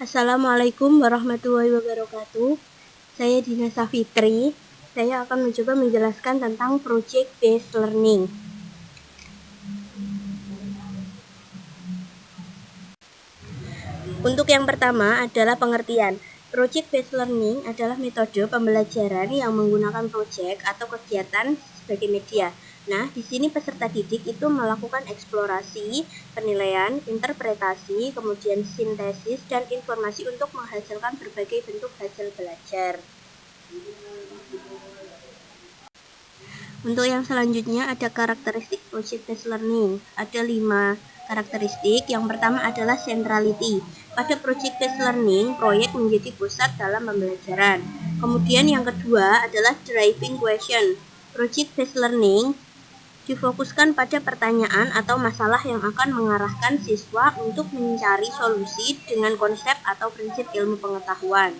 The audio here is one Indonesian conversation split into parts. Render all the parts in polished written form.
Assalamualaikum warahmatullahi wabarakatuh. Saya Dina Safitri. Saya akan mencoba menjelaskan tentang Project Based Learning. Untuk yang pertama adalah pengertian. Project Based Learning adalah metode pembelajaran yang menggunakan proyek atau kegiatan sebagai media. Nah, di sini peserta didik itu melakukan eksplorasi, penilaian, interpretasi, kemudian sintesis, dan informasi untuk menghasilkan berbagai bentuk hasil belajar. Untuk yang selanjutnya ada karakteristik Project Based Learning. Ada 5 karakteristik. Yang pertama adalah centrality. Pada Project Based Learning, proyek menjadi pusat dalam pembelajaran. Kemudian yang kedua adalah driving question. Project Based Learning difokuskan pada pertanyaan atau masalah yang akan mengarahkan siswa untuk mencari solusi dengan konsep atau prinsip ilmu pengetahuan.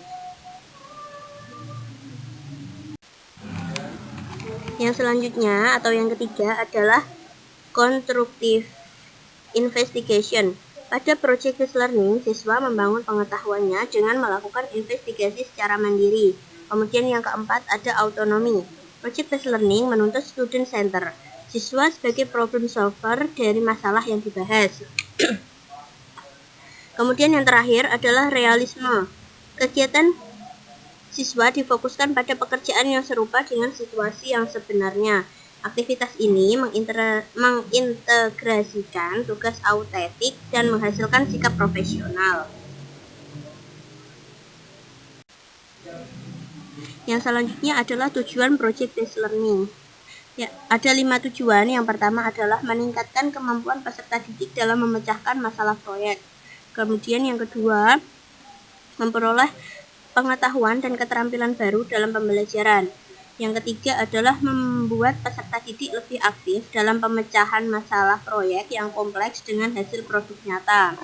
Yang selanjutnya atau yang ketiga adalah constructive investigation. Pada Project Based Learning, siswa membangun pengetahuannya dengan melakukan investigasi secara mandiri. Kemudian yang keempat ada autonomy. Project Based Learning menuntut student center. Siswa sebagai problem solver dari masalah yang dibahas. Kemudian yang terakhir adalah realisme. Kegiatan siswa difokuskan pada pekerjaan yang serupa dengan situasi yang sebenarnya. Aktivitas ini mengintegrasikan tugas autentik dan menghasilkan sikap profesional. Yang selanjutnya adalah tujuan Project Based Learning. Ya, ada 5 tujuan. Yang pertama adalah meningkatkan kemampuan peserta didik dalam memecahkan masalah proyek. Kemudian yang kedua, memperoleh pengetahuan dan keterampilan baru dalam pembelajaran. Yang ketiga adalah membuat peserta didik lebih aktif dalam pemecahan masalah proyek yang kompleks dengan hasil produk nyata.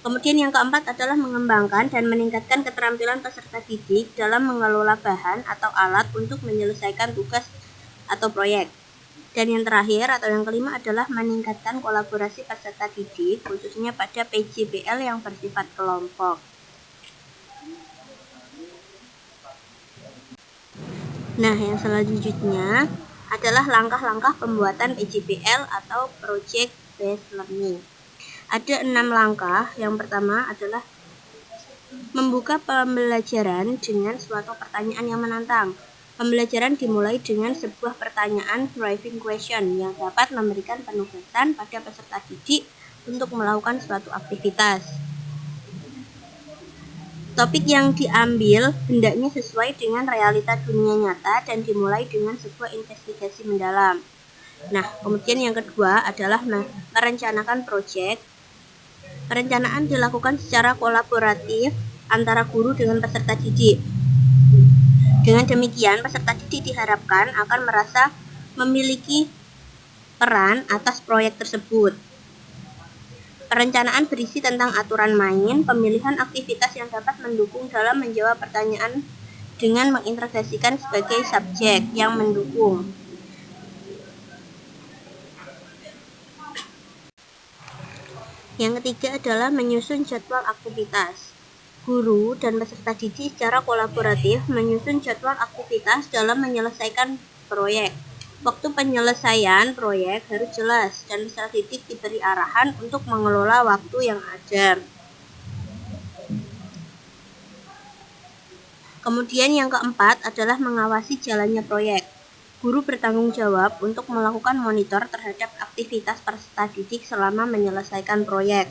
Kemudian yang keempat adalah mengembangkan dan meningkatkan keterampilan peserta didik dalam mengelola bahan atau alat untuk menyelesaikan tugas atau proyek. Dan yang terakhir atau yang kelima adalah meningkatkan kolaborasi peserta didik khususnya pada PJBL yang bersifat kelompok. Nah, yang selanjutnya adalah langkah-langkah pembuatan PJBL atau Project Based Learning. Ada 6 langkah. Yang pertama adalah membuka pembelajaran dengan suatu pertanyaan yang menantang. Pembelajaran dimulai dengan sebuah pertanyaan driving question yang dapat memberikan penugasan pada peserta didik untuk melakukan suatu aktivitas. Topik yang diambil hendaknya sesuai dengan realita dunia nyata dan dimulai dengan sebuah investigasi mendalam. Nah, kemudian yang kedua adalah merencanakan proyek. Perencanaan dilakukan secara kolaboratif antara guru dengan peserta didik. Dengan demikian, peserta didik diharapkan akan merasa memiliki peran atas proyek tersebut. Perencanaan berisi tentang aturan main, pemilihan aktivitas yang dapat mendukung dalam menjawab pertanyaan dengan mengintegrasikan sebagai subjek yang mendukung. Yang ketiga adalah menyusun jadwal aktivitas. Guru dan peserta didik secara kolaboratif menyusun jadwal aktivitas dalam menyelesaikan proyek. Waktu penyelesaian proyek harus jelas dan peserta didik diberi arahan untuk mengelola waktu yang ada. Kemudian yang keempat adalah mengawasi jalannya proyek. Guru bertanggung jawab untuk melakukan monitor terhadap aktivitas peserta didik selama menyelesaikan proyek.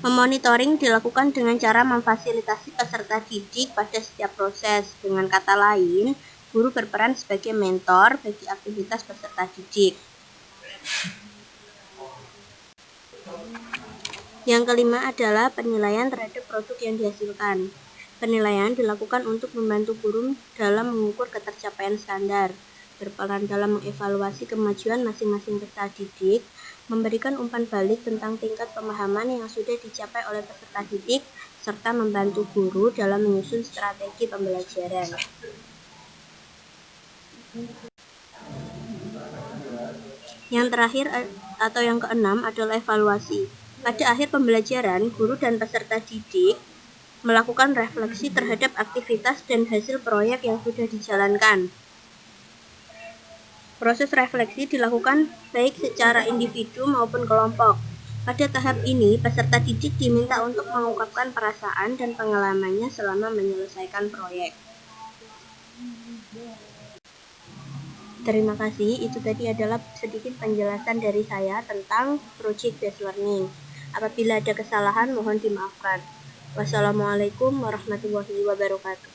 Memonitoring dilakukan dengan cara memfasilitasi peserta didik pada setiap proses. Dengan kata lain, guru berperan sebagai mentor bagi aktivitas peserta didik. Yang kelima adalah penilaian terhadap produk yang dihasilkan. Penilaian dilakukan untuk membantu guru dalam mengukur ketercapaian standar, berperan dalam mengevaluasi kemajuan masing-masing peserta didik, memberikan umpan balik tentang tingkat pemahaman yang sudah dicapai oleh peserta didik, serta membantu guru dalam menyusun strategi pembelajaran. Yang terakhir atau yang keenam adalah evaluasi. Pada akhir pembelajaran, guru dan peserta didik melakukan refleksi terhadap aktivitas dan hasil proyek yang sudah dijalankan. Proses refleksi dilakukan baik secara individu maupun kelompok. Pada tahap ini, peserta didik diminta untuk mengungkapkan perasaan dan pengalamannya selama menyelesaikan proyek. Terima kasih, itu tadi adalah sedikit penjelasan dari saya tentang project-based learning. Apabila ada kesalahan, mohon dimaafkan. Wassalamualaikum warahmatullahi wabarakatuh.